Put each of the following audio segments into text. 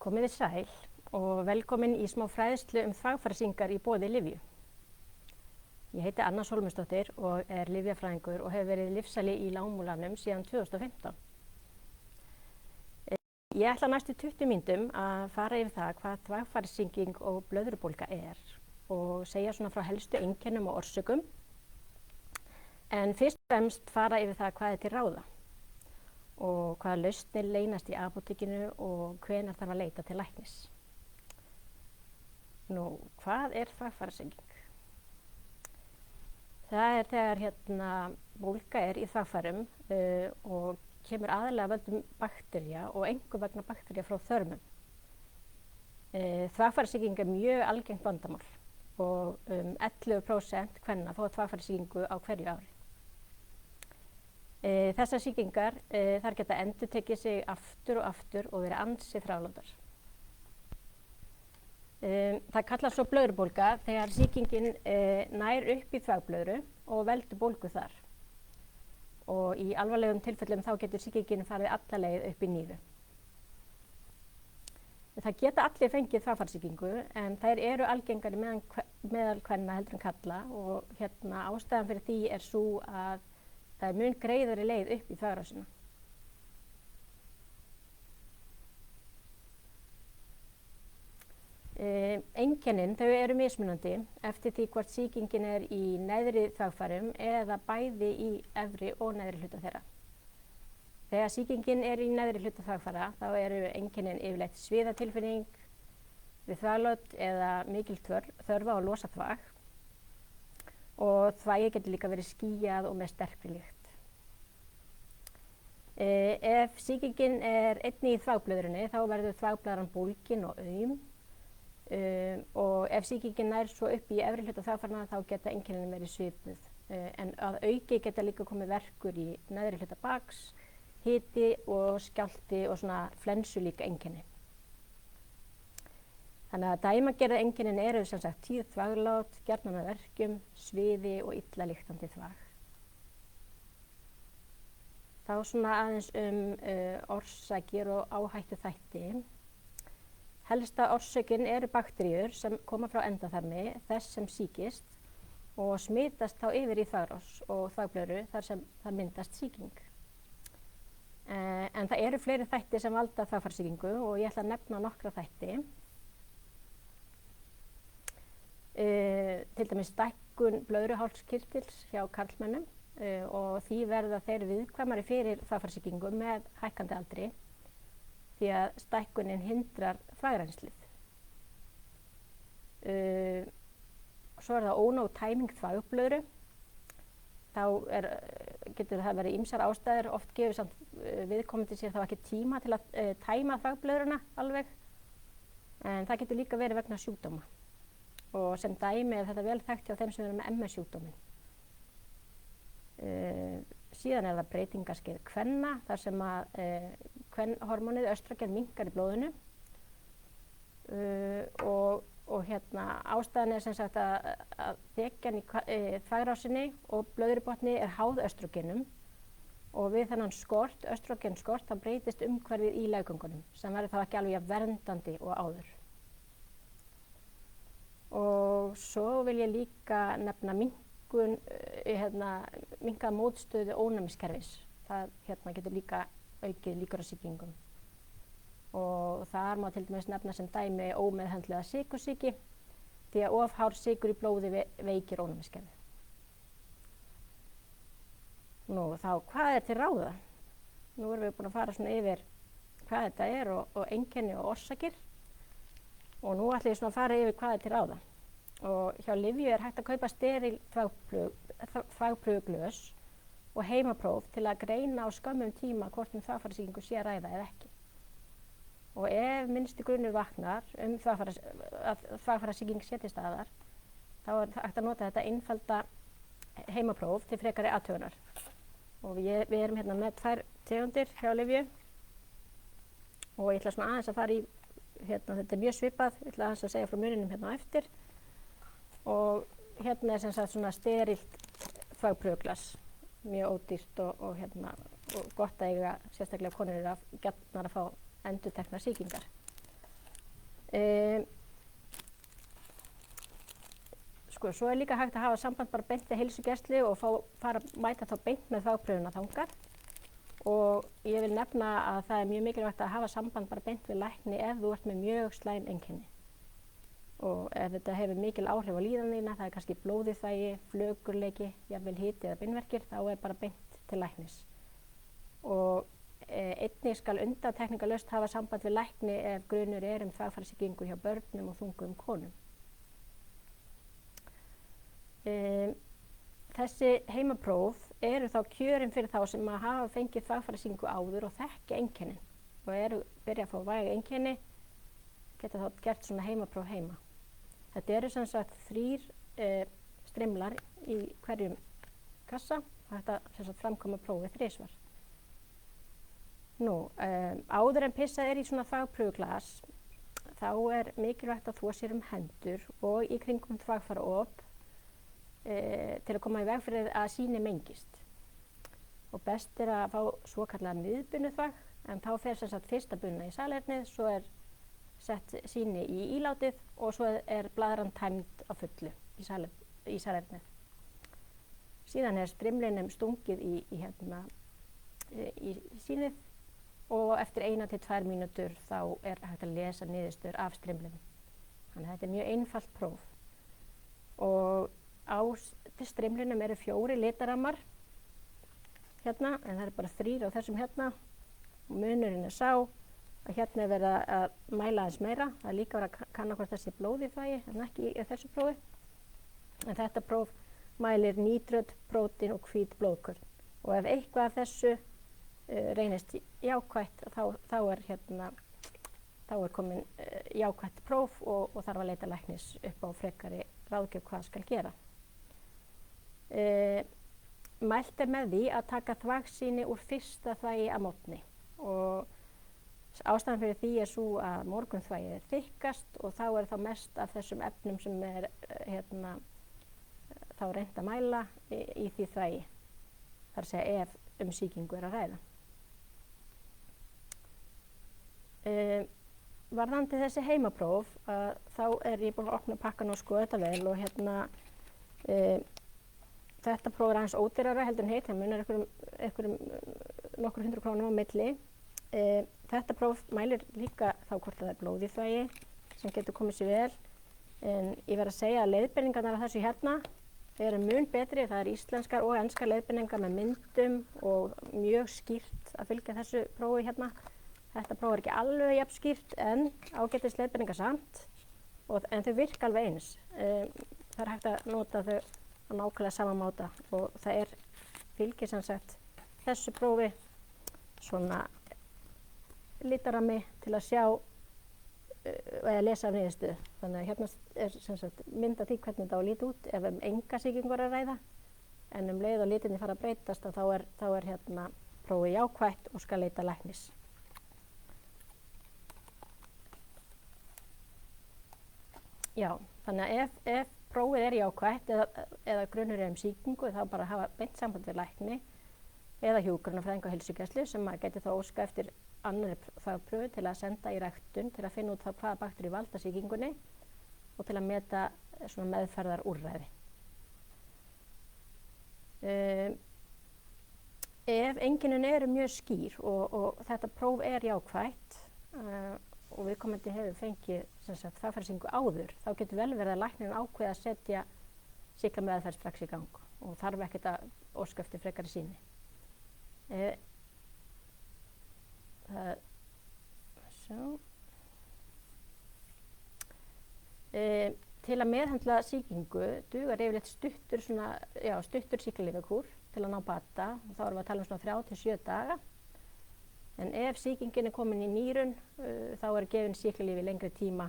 Komið þið sæl og velkomin í smá fræðslu þvagfærasýkingar í boði Lyfju. Ég heiti Anna Sólmundsdóttir og lyfjafræðingur og hefur verið lyfsali í Lágmúlanum síðan 2015. Ég ætla næstu 20 mínútum að fara yfir það hvað þvagfærasýking og blöðrubólga og segja svona frá helstu einkennum og orsökum. En fyrst og fremst fara yfir það hvað til ráða og hvaða lausnir leynast í apótekinu og hvenær þarf að leita til læknis. Nú, hvað þvagfærasýking? Það þegar bólga í þvagfærum og kemur aðallega völdum baktería og einkum vegna baktería frá þörmum. Þvagfærasýking mjög algengt vandamál og 11% kvenna fá þvagfærasýkingu á hverju ári. Þessar sýkingar þar geta endurtekið sig aftur og verið ansi þrálátar. Það kallast svo blöðrubólga þegar sýkingin nær upp í þvagblöðru og veldur bólgu þar. Og í alvarlegum tilfellum þá getur sýkingin farið alla leið upp í nýru. Það geta allir fengið þvagfærasýkingu en þær eru algengari meðal kvenna heldur en karla og ástæðan fyrir því sú að það mun greiðari leið upp í þvagrásina. Einkennin eru mismunandi eftir því hvort sýkingin í neðri þvagfærum eða bæði í efri og neðri hluta þeirra. Þegar sýkingin í neðri hluta þvagfæra þá eru einkennin yfirleitt sviðatilfinning við þvaglát eða mikil þörf á að losa þvag og þvagið getur líka verið skýjað og með sterkri lykt. Ef sýkingin einnig í þvagblöðrunni þá verður þvagblæðran bólgin og aum. Og ef sýkingin nær svo upp í efri hluta þvagfæranna þá geta einkennin verið svipuð. En að auki geta líka komið verkur í neðri hluta baks, hiti og skjálfti og svona flensulík einkenni. Þannig að dæmagerða einkennin eru sem sagt tíð þvaglát, gjarnan með verkjum, sviði og illa lyktandi þvag. Þá svona aðeins orsakir og áhættu þætti. Helsta orsökin eru bakteríur sem koma frá endaþarmi þess sem sýkist og smitast þá yfir í þvagrás og þvagblöðru þar sem það myndast sýking. En það eru fleiri þættir sem valda þvagfærasýkingu og ég ætla að nefna nokkra þætti. Til dæmis stækkun blöðruhálskirtils hjá karlmönnum og því verða þeir viðkvæmari fyrir þvagfærasýkingu með hækkandi aldri því að stækkunin hindrar þvagrennslið. Svo það ónóg tæming þvagblöðru. Þá getur það verið ýmsar ástæður, oft gefur samt viðkomandi sér þá ekki tíma til að tæma þvagblöðruna alveg, en það getur líka verið vegna sjúkdóma. Og sem dæmi þetta vel þekkt hjá þeim sem eru með MS-sjúkdóminn. Síðan það breytingaskeið kvenna þar sem að kvenhormónið östrogen minnkar í blóðinu og ástæðan sem sagt að þekjan í þvagrásinni og blöðrubotni háð östrogenum og við þennan östrogenskort þá breytist umhverfið í leggöngunum sem verður þá ekki alveg jafn verndandi og áður. Og svo vil ég líka nefna minnkað mótstöðu ónæmiskerfis. Það getur líka aukið líkur á sýkingum. Og þar má til dæmis nefna sem dæmi ómeðhöndlaða sykursýki því að of hár sykur í blóði veikir ónæmiskerfið. Nú þá, hvað til ráða? Nú erum við búin að fara svona yfir hvað þetta og einkenni og orsakir og nú ætlum ég svona að fara yfir hvað til ráða. Og hjá Lyfju hægt að kaupa steril þvagpröfuglös og heimapróf til að greina á skömmum tíma hvort þvagfærasýkingu sé að ræða eða ekki. Og ef minnsti grunur vaknar að þvagfærasýking sé til staðar, þá hægt að nota þetta einfalda heimapróf til frekari athugunar. Og við erum með 2 tegundir hjá Lyfju og ég ætla svona aðeins að fara í, þetta mjög svipað, ég ætla aðeins að segja frá muninum á eftir. Og sem sagt svona sterilt þvagpröfuglas, mjög ódýrt og gott að eiga sérstaklega konur gjarnar að fá endurteknar sýkingar. Sko, svo líka hægt að hafa samband bara beint við heilsugæslu og mæta þá beint með þvagprufuna þangað. Og ég vil nefna að það mjög mikilvægt að hafa samband bara beint við lækni ef þú ert með mjög slæm einkenni. Og ef þetta hefur mikil áhrif á líðan þína, það kannski blóðþvægi, flökurleiki, jafnvel hiti eða beinverkir, þá bara beint til læknis. Og einnig skal undantekningarlaust hafa samband við lækni ef grunur þvagfærasýkingu hjá börnum og þungum konum. Þessi heimapróf eru þá kjörin fyrir þá sem hafa fengið þvagfærasýkingu áður og þekkja einkennin og byrja að fá væg einkenni, geta þá gert svona heimapróf heima. Þetta eru sem sagt 3 strimlar í hverjum kassa og þetta sem sagt framkoma prófið 3 svar. Áður en pissað í svona þvagprufuglas þá mikilvægt að þvo sér hendur og í kringum þvagfæraop til að koma í veg fyrir að sýni mengist. Og best að fá svokallað miðbunuþvag, en þá fer sem sagt fyrsta bunna í salernið, svo sett sýni í ílátið og svo blaðran tæmd á fullu í salernið. Síðan strimlinum stungið í sýnið og eftir 1 til 2 mínútur þá hægt að lesa niðurstöður af strimlinu. Þannig að þetta mjög einfalt próf. Og á strimlinum eru 4 litarammar hérna, en það bara 3 á þessum hérna. Og munurinn sá að hérna verið að mæla aðeins meira. Það líka verið að kanna hvort þessi blóðþvægi, en ekki í þessu prófi. En þetta próf mælir nítröt, prótín og hvít blóðkorn. Og ef eitthvað af þessu reynist jákvætt, þá komin jákvætt próf og þarf að leita læknis upp á frekari ráðgjöf hvað skal gera. Mælt með því að taka þvagsýni úr fyrsta þvagi að morgni og ástæðan fyrir því svo að morgunþvagið þykkast og þá þá mest af þessum efnum sem þá reynt að mæla í því þvagi. Það að segja ef sýkingu að ræða. Varðandi þessi heimapróf, þá ég búin að opna pakkan og skoða þetta vel og þetta próf aðeins ódýrara heldur en hitt, það munar einhverjum nokkur 100 krónum á milli. Þetta próf mælir líka þá hvort það blóðþvægi sem getur komið sér vel, en ég verð að segja að leiðbeiningarnar af þessu hérna eru mun betri, það íslenskar og enskar leiðbeiningar með myndum og mjög skýrt að fylgja þessu prófi hérna. Þetta próf ekki alveg jafn skýrt en ágætis leiðbeiningar samt, en þau virka alveg eins. Það hægt að nota þau á nákvæmlega sama máta og það fylgir sem sagt þessu prófi svona litarammi til að sjá eða lesa af niðurstöðu. Þannig að hérna sem sagt mynd af því hvernig þetta á að líta út ef enga sýkingu að ræða, en leið og litinni fara að breytast þá hérna prófið jákvætt og skal leita læknis. Já, þannig að ef prófið jákvætt eða grunur sýkingu þá bara hafa beint samband við lækni eða hjúkrunarfræðing á heilsugæslu sem geti þá óska eftir annarri þvagpröfu til að senda í ræktun til að finna út hvaða bakteríur valda sýkingunni og til að meta svona meðferðarúrræði. Ef einkennin eru mjög skýr og þetta próf jákvætt og viðkomandi hefur fengið þvagfærasýkingu áður, þá getur vel verið að læknirinn ákveða að setja sýklameðferð strax í gang og þarf ekkert að óska eftir frekari sýni. Til að meðhöndla sýkingu dugar yfirleitt stuttur sýklalyfjakúr til að ná bata og þá erum við að tala svona 3 til 7 daga. En ef sýkingin komin í nýrun, þá gefin sýklalyf í lengri tíma,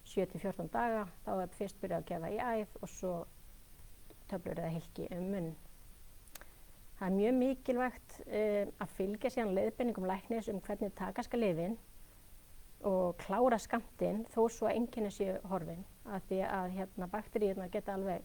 7 til 14 daga, þá fyrst byrjað að gefa í æð og svo töflur eða hylki munn. Það mjög mikilvægt að fylgja síðan leiðbeiningum læknis hvernig taka skal lyfin og klára skammtinn þó svo að einkenni séu horfin. Af því að bakteríurnar geta alveg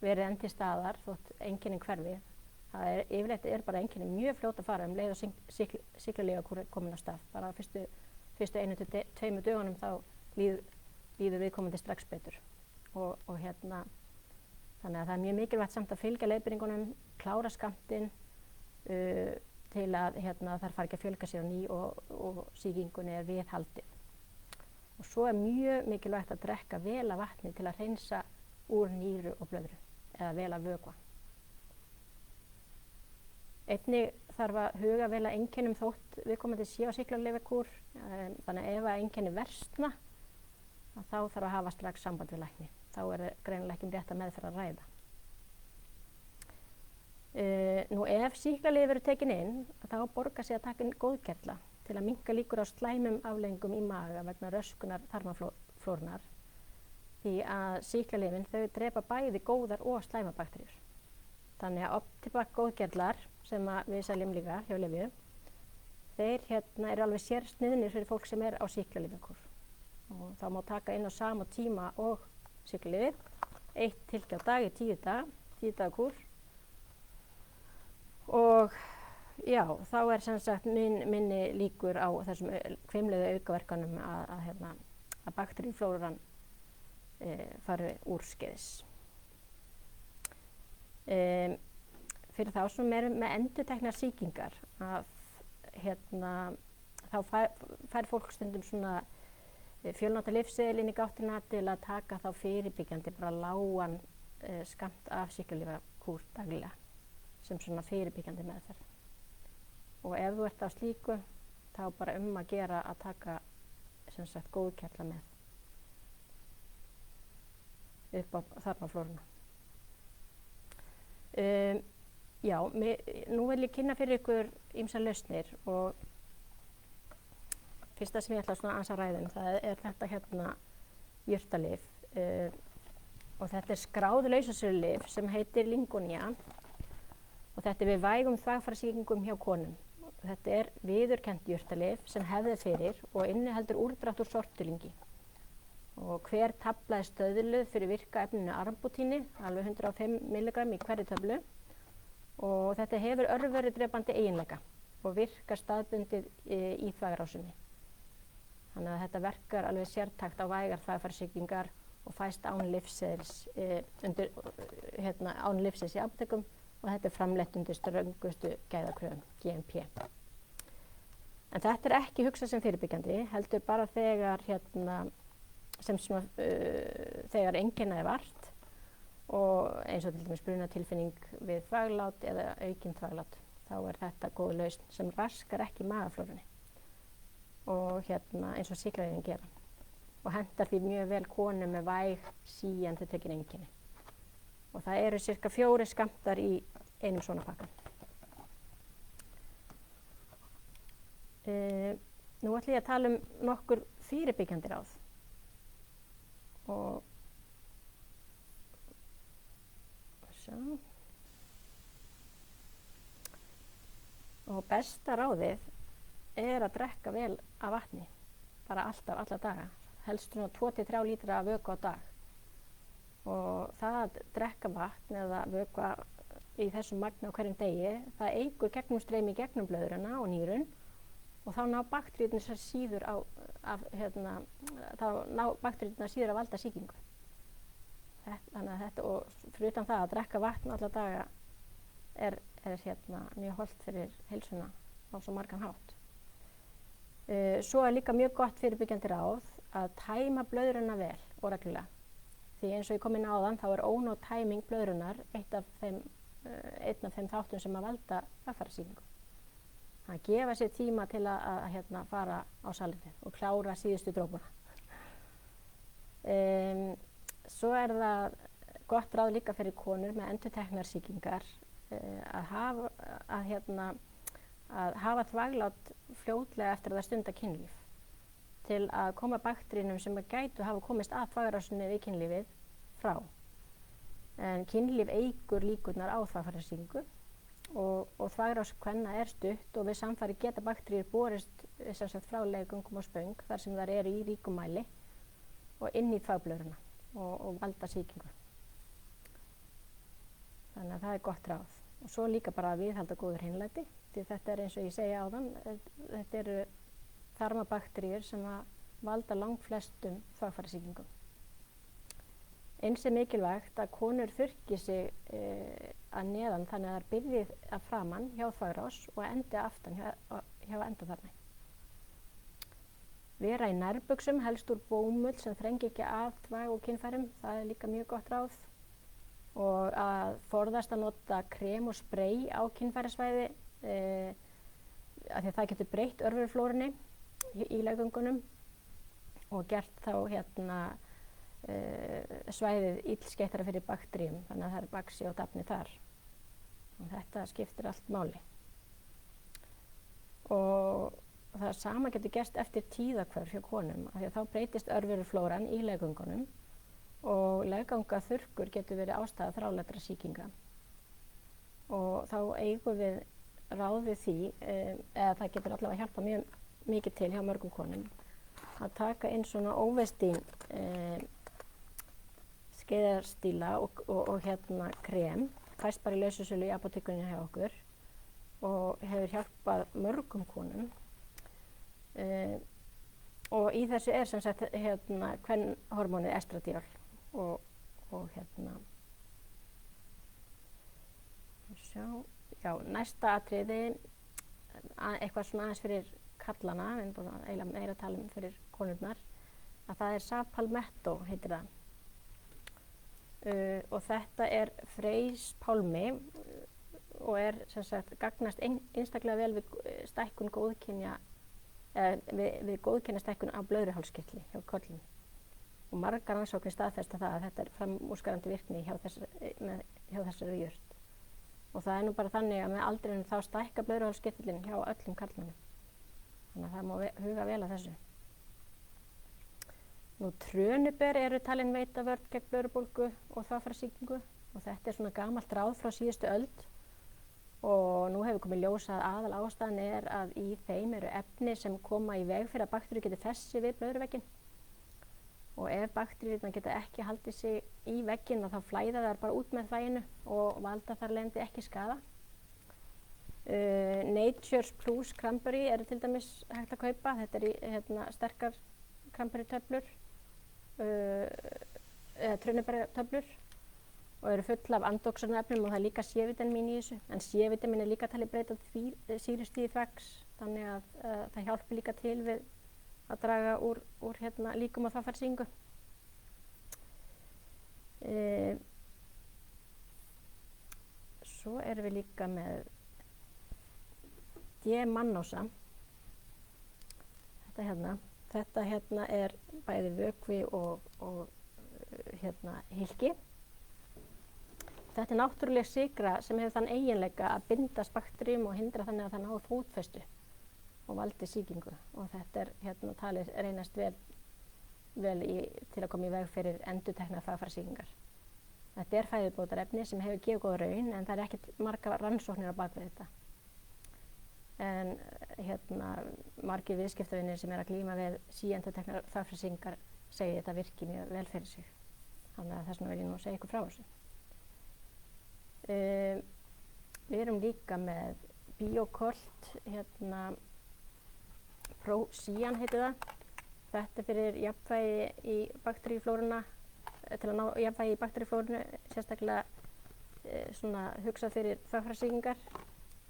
verið enn til staðar þótt einkennin hverfi. Það yfirleitt bara einkenni mjög fljótt að fara leið og sýklalyfjakúr komin á stað. Bara fyrstu 1 til 2 dögunum þá líður viðkomandi strax betur. Og hérna, þannig að það er mjög mikilvægt samt að fylgja leiðbeiningunum, klára skammtinn til að þær fari ekki að fjölga sér á ný og sýkingunni er viðhaldið. Og svo er mjög mikilvægt að drekka vel af vatni til að hreinsa úr nýru og blöðru eða vel af vökva. Einnig þarf að huga vel að einkennum þótt viðkomandi sé á sýklalyfjakúr, þannig að ef að einkenni versna þá þarf að hafa strax samband við lækni. Þá er greinilega ekki rétta meðferð að ræða. Nú ef sýklalyf eru tekin inn, þá borgar sig að taka inn góðgerla til að minnka líkur á slæmum afleiðingum í maga vegna röskunar þarmaflórunar. Því að sýklalyfin þau drepa bæði góðar og slæmar bakteríur. Þannig að Optibac góðgerlar sem við seljum líka hjá Lyfju, þeir eru alveg sérsniðnir fyrir fólk sem er á sýklalyfjakúr. Og þá má taka inn á sama tíma og sýklalyfið, 1 tilgjá dag í 10 daga, 10 daga kúr. Og já, þá er sem sagt minni líkur á þessum hvimleiðu aukaverkanum að bakteríuflóran fari úrskeiðis. Fyrir þá sem eru með endurteknar sýkingar þá fær fólk stundum svona fjölnota lyfseðil inn í gáttina til að taka þá fyrirbyggjandi bara lágan skammt af sýklalyfjakúr daglega sem svona fyrirbyggjandi meðferð. Og ef þú ert á slíku þá bara að gera að taka sem sagt góðgerla með upp á þarmaflóruna. Já, nú vil ég kynna fyrir ykkur ýmsar lausnir og fyrsta sem ég ætla aðeins að ræða það er þetta jurtalyf og þetta er skráð lausasölulyf sem heitir Lingonja og þetta er við vægum þvagfærasýkingum hjá konum. Þetta er viðurkennt jurtalyf sem hefð er fyrir og inniheldur úrdrátt úr sortulingi. Og hver tafla er stöðluð fyrir virka efninu arbutíni, alveg 105 mg í hverri töflu. Og þetta hefur örverudrepandi eiginleika og virkar staðbundið í þvagrásinni. Þannig að þetta verkar alveg sértækt á vægar þvagfærasýkingar og fæst án lyfseðils án lyfseðils í apótekum og þetta er framleitt undir ströngustu gæðakröfum, GMP. En þetta er ekki hugsað sem fyrirbyggjandi, heldur bara þegar þegar einkenna er vart og eins og til dæmis brunatilfinning við þvaglát eða aukinn þvaglát, þá er þetta góð lausn sem raskar ekki magaflórunni og eins og sýklalyfin gera og hentar því mjög vel konum með væg síandi tekin einkenni. Og það eru cirka 4 skammtar í einum svona pakka. Nú ætla ég að tala nokkur fyrirbyggjandi ráð. Og besta ráðið er að drekka vel af vatni, bara alltaf, alla daga. Helst 2-3 lítra af vökva á dag. Og það að drekka vatn eða vökva í þessum magni á hverjum degi, það eykur gegnumstreymi í gegnum blöðruna og nýrun og þá ná bakteríurnar síður að valda sýkingu. Þannig að þetta, og fyrir utan það að drekka vatn alla daga er mjög hollt fyrir heilsuna á svo margan hátt. Svo er líka mjög gott fyrirbyggjandi ráð að tæma blöðruna vel og reglulega. Því eins og ég kom inn áðan, þá er ónóg tæming blöðrunar einn af þeim þáttum sem að valda þvagfærasýkingu. Það gefa sér tíma til að fara á salernið og klára síðustu drópuna. Svo er það gott ráð líka fyrir konur með endurteknar sýkingar að hafa þvaglát fljótlega eftir að það stunda kynlíf til að koma bakteríunum sem gætu hafa komist að þvagrásinni við kynlífið frá. En kynlíf eykur líkurnar á þvagfærasýkingu og þvagrás kvenna er stutt og við samfari geta bakteríur borist frá leggöngum og spöng þar sem þær eru í ríkum mæli og inn í þvagblöðruna og valda sýkingu. Þannig að það er gott ráð. Og svo líka bara að viðhalda góður hreinlæti, því þetta er eins og ég segja áðan, þetta eru þarmabakteríur sem valda langflestum þvagfærasýkingum. Eins mikilvægt að konur þurrki sig að neðan þannig að þær byrji að framan hjá þvagrás og endi aftan hjá endaþarmi. Vera í nærbuxum helst úr bómull sem þrengi ekki að þvag og kynfærum, það er líka mjög gott ráð. Og að forðast að nota krem og spray á kynfærasvæði af því að það getur breytt örveruflórunni í leggöngunum og gert þá svæðið illskeyttara fyrir bakteríum, þannig að það er baxi og dafni þar. Og þetta skiptir allt máli. Og það sama getur gerst eftir tíðahvörf hjá konum, af því að þá breytist örveruflóran í leggöngunum og leggangaþurrkur getur verið ástæða þrálætra sýkinga. Og þá eigum við ráð við því, eða það getur allavega hjálpa mjög mikið til hjá mörgum konum, að taka inn svona óvestín skeiðarstíla og krem, fæst bara í laususölu í apótekunni hjá okkur og hefur hjálpað mörgum konum. Og í þessu er sem sagt kvenhormónið estradiol og næsta atriði, eitthvað svona aðeins fyrir kallana, við erum búin að eiginlega meira að tala fyrir konurnar, að það er sapalmetto, heitir það. Og þetta er freyspálmi og er sem sagt gagnast einstaklega vel við stækkun góðkynja, við góðkynjastækkun á blöðruhálskirtli hjá körlum. Og margar rannsóknir staðfesta það að þetta er framúrskarandi virkni hjá þessari jurt. Og það er nú bara þannig að með aldrinum þá stækka blöðruhálskirtlinn hjá öllum karlmönnum. Þannig að það má huga vel að þessu. Nú, trönuber eru talin veita vörn gegn blöðrubólgu og þvagfærasýkingu og þetta er svona gamalt ráð frá síðustu öld og nú hefur komið ljós að aðal ástæðan er að í þeim eru efni sem koma í veg fyrir að bakteríur geti fest sig við blöðruvegginn og ef bakteríurnar geta ekki haldið sig í vegginn þá flæða þær bara út með þvaginu og valda þar leiðandi ekki skaða. Nature's Plus cranberry eru til dæmis hægt að kaupa, þetta er sterkar cranberry-töflur eða trönuberjatöflur og eru full af andóxunarefnum og það er líka C-vitamin í þessu, en C-vitamin er líka talið breyta sýrustig þvags, þannig að það hjálpi líka til við að draga úr líkum á þvagfærasýkingu. Svo erum við líka með D-mannósa, þetta er bæði vökvi og hylki. Þetta er náttúruleg sykra sem hefur þann eiginleika að bindast bakteríum og hindra þannig að það nái fótfestu og valdi sýkingu. Og þetta er talið reynast vel til að koma í veg fyrir endurteknar þvagfærasýkingar. Þetta er fæðubótarefni sem hefur gefið góð raun en það er ekkert margar rannsóknir á bak við þetta. En margir viðskiptavinir sem að glíma við síendurteknar þvagfærasýkingar segja þetta virki mjög vel fyrir sig. Þannig að þess vegna vil ég nú segja ykkur frá þessu. Við erum líka með Biocolt, Pro-Cian heitir það. Þetta er fyrir jafnvægi í bakteríuflóruna, til að ná jafnvægi í bakteríuflórunu, sérstaklega hugsað fyrir þvagfærasýkingar.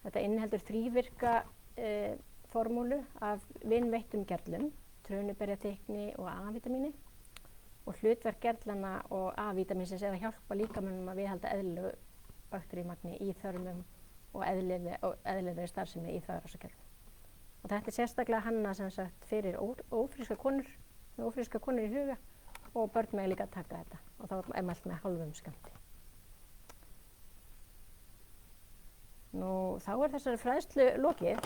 Þetta inniheldur þrívirka formúlu af vinveittum gerlum, trönuberjaþykni og A-vitamíni og hlutverk gerlana og A-vitaminsins er að hjálpa líkamönnum að viðhalda eðlilegu bakteríumagni í þörmum og eðlilegri starfsemi í þvagrásarkerfinu. Og þetta er sérstaklega hannað sem sagt fyrir ófrískar konur í huga og börn mega líka að taka þetta og þá er mælt með hálfum skammti. Nú, þá er þessari fræðslu lokið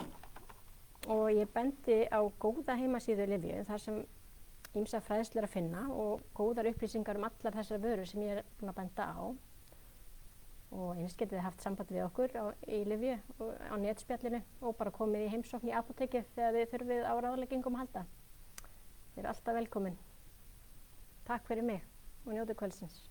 og ég bendi á góða heimasíðu Lyfju þar sem ýmsar fræðslur að finna og góðar upplýsingar allar þessar vörur sem ég er búin að benda á. Og eins getið þið haft samband við okkur í Lyfju á netspjallinu og bara komið í heimsókn í apótekið þegar þið þurfið á ráðleggingum að halda. Þið eru alltaf velkomin. Takk fyrir mig og njótið kvöldsins.